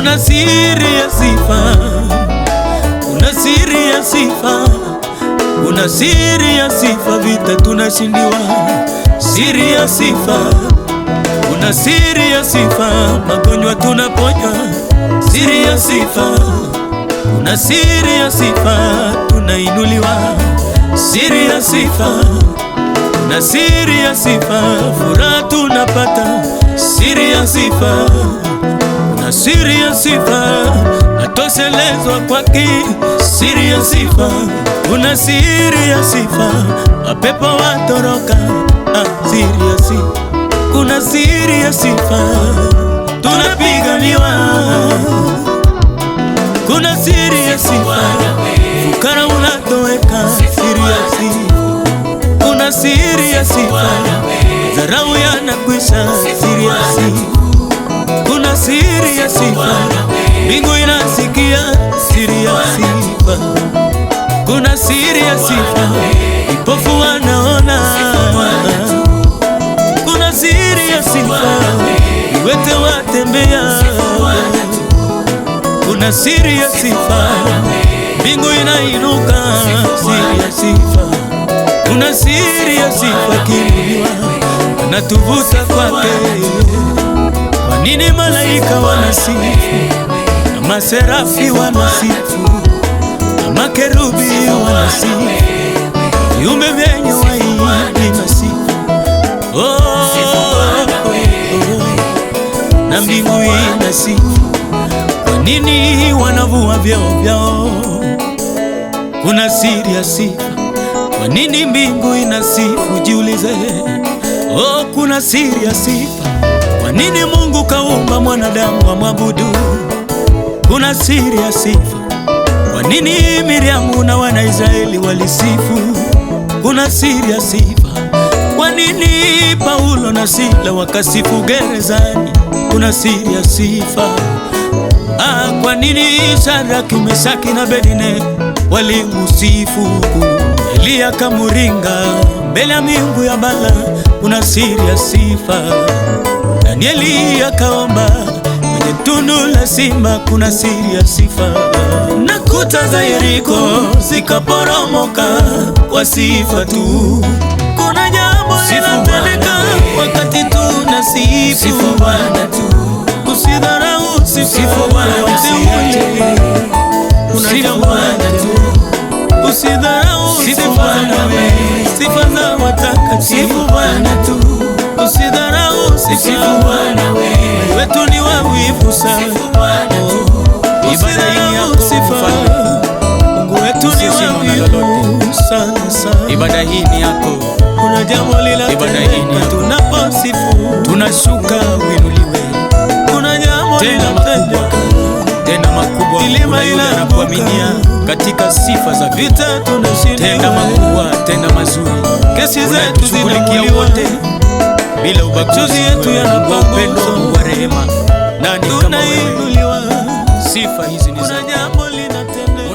Kuna siri ya sifa, kuna siri ya sifa, kuna siri ya sifa, vita tunashindiwa. Siri ya sifa, kuna siri ya sifa, magonjwa tunaponywa. Siri ya sifa, kuna siri ya sifa, tunainuliwa. Siri ya sifa, kuna siri ya sifa, furaha tunapata. Siri ya sifa, kuna siri ya sifa, natoshelezwa kwake. Siri ya sifa, kuna siri ya sifa, mapepo watoroka. Siri ya sifa, kuna siri ya sifa, tunapiganiwa. Kuna siri ya sifa, fukara unatoweka. Siri ya sifa, kuna siri ya sifa, dharau yanakwisha. Siri ya sifa, kuna siri ya sifa, mbingu inasikia. Siri ya sifa, kuna siri ya sifa, vipofu wanaona. Kuna siri ya sifa, viwete watembea. Kuna siri ya sifa, mbingu inainuka. Siri ya sifa, kuna siri ya sifa, kinuliwa anatuvuta kwake. Kwa nini malaika wanasifu, na maserafi wanasifu, na makerubi wanasifu, viumbe vyenye uhai vinasifu. Na mbingu inasifu. Kwa nini wanavua vyao vyao? Kuna siri ya sifa. Kwa nini mbingu inasifu? Jiulize. Kuna siri ya sifa. Kwa nini Mungu kaumba mwanadamu wa mwabudu? Kuna siri ya sifa. Kwa nini Miriamu na Wanaisraeli walisifu? Kuna siri ya sifa. Kwa nini Paulo na Sila wakasifu gerezani? Kuna siri ya sifa. Kwa nini Shadraka, Meshaki na Abednego walimusifu? Eliya kamuringa mbele ya miungu ya Baala. Kuna siri ya sifa. Danieli akaomba kwenye tundu la simba. Kuna siri ya sifa. Na kuta za Yeriko zikaporomoka kwa sifa tu. Kuna jambo linatendeka wakati tunasifu. Sifu Bwana tu, usidharau sifa Bwana. Kuna jambo tu, usidharau sifa Bwana. Sifa za watakatifu Bwana tu, usidharau sifa Bwana. Wetu ni wawivu sana. Ibada hii yako sifa, Mungu wetu ni wawivu sana sana. Ibada hii ni yako. Kuna jambo linatendeka tunaposifu, tunashuka uinuliwe. Kuna jambo linatendeka tena makubwa, milima inakuaminia katika sifa za vita tunashinda. Tenda makubwa, tenda mazuri, kesi zetu zinamuliwa wote bila ubaguzi. Yetu yanakuwa upendo wa rehema. Nani kama wewe? Sifa hizi ni za. Kuna jambo linatendeka.